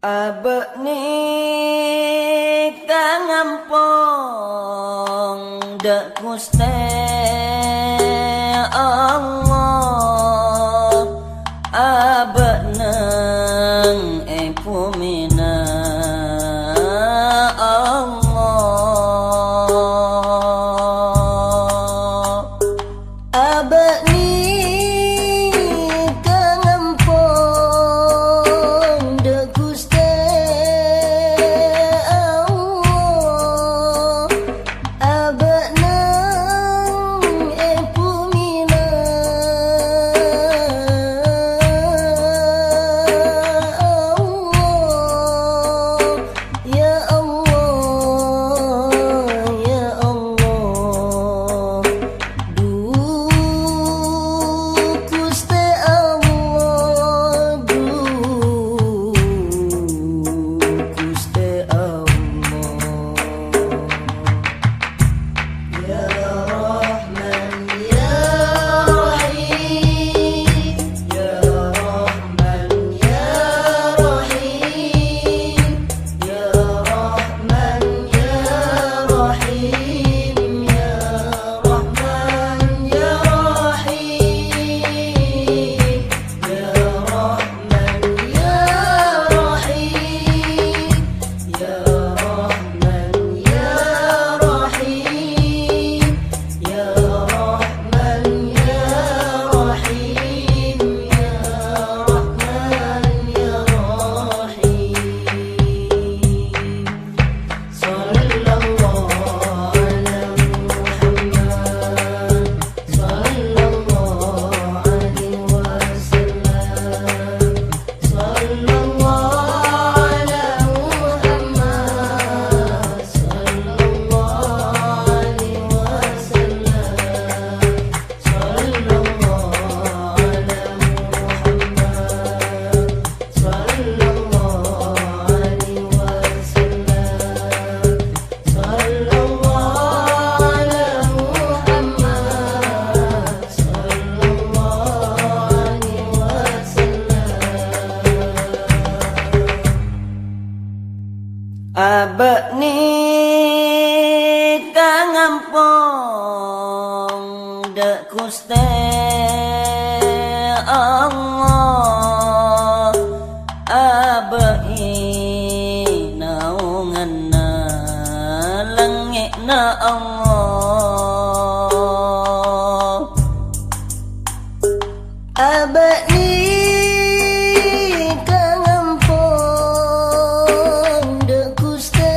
Abek ni kangampong dek Gusti Allah, abek nang pumina Allah. Abek ni kangampong dek Gusti Allah, abek nang pumina Allah. Ya Allah, ya Allah, Gusti Allah, Gusti Allah. Ya Rahman ya Rahim, ya Rahman ya Rahim, ya Rahman ya Rahim, ya Rahman ya Rahim, ya Rahman ya Rahim, ya Rahman ya Rahim, ya Rahman ya Rahim, ya Rahman ya Rahim. Sallallahu ala Muhammad, sallallahu alaihi wasallam, sallallahu ala Muhammad, sallallahu alaihi wasallam, sallallahu ala Muhammad, sallallahu alaihi wasallam, sallallahu ala Muhammad, sallallahu alaihi wasallam. Abek ni kangampong dek Gusti Allah, abek naunganna langitna Allah. Abek ni kangampong dek Gusti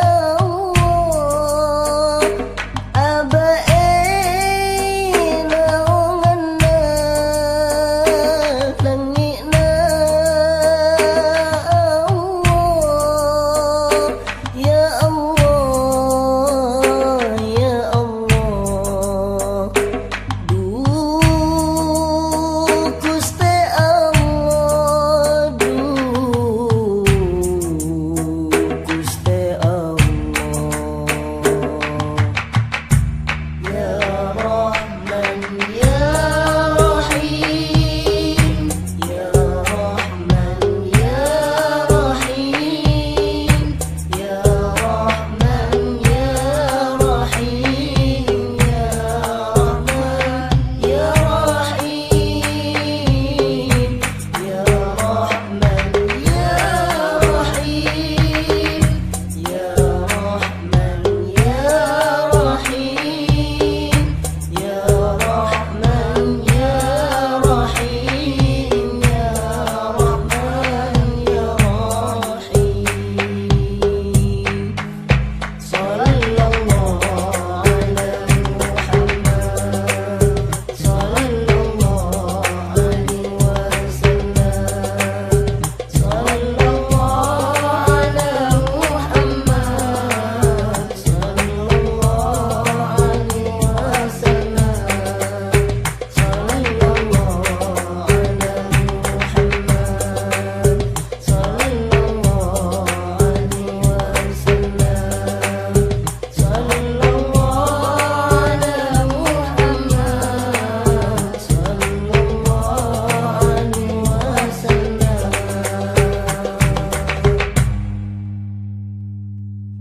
Allah, abek naunganna langitna Allah. Ya Allah,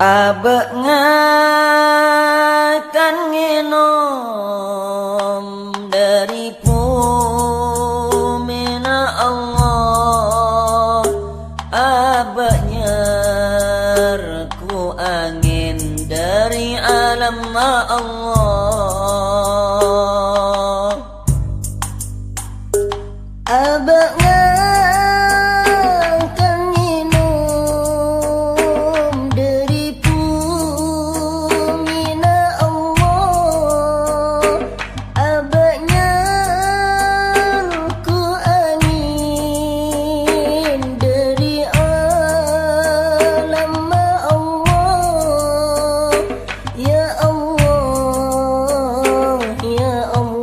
Abek ngakan nginom dari pumina Allah. Abek nyerku angin dari alam Allah. Abek ngakan nginom dari pumina Allah. Abek nyerku angin dari alam Allah. Ya Allah, ya Allah,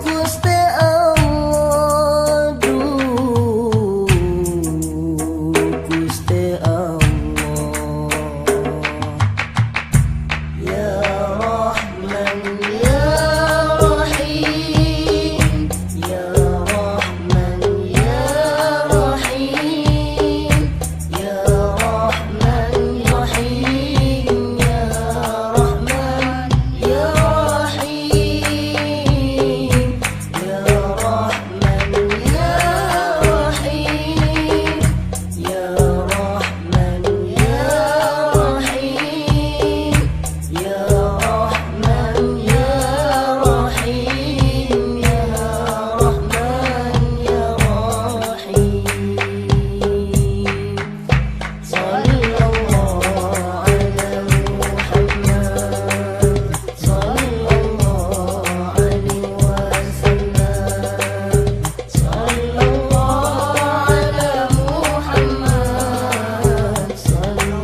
Gusti Allah, Gusti Allah. Ya Rahman, ya Rahim, ya Rahman, ya Rahim, ya Rahman, Rahim, ya Rahman, ya Rahim, ya Rahman, ya Rahim, ya Rahman, ya Rahim, ya Rahman, ya Rahim, ya Rahman, ya Rahim. Sallallahu ala Muhammad, sallallahu alaihi wasallam, sallallahu ala Muhammad, sallallahu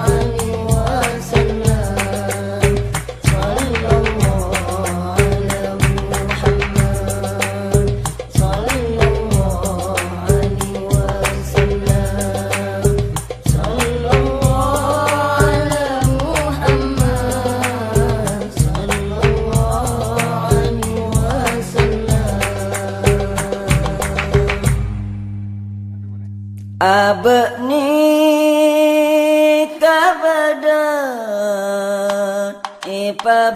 alaihi wasallam, sallallahu ala Muhammad, sallallahu alaihi wasallam, sallallahu ala Muhammad, sallallahu alaihi wasallam. Abek ni kabadan ipa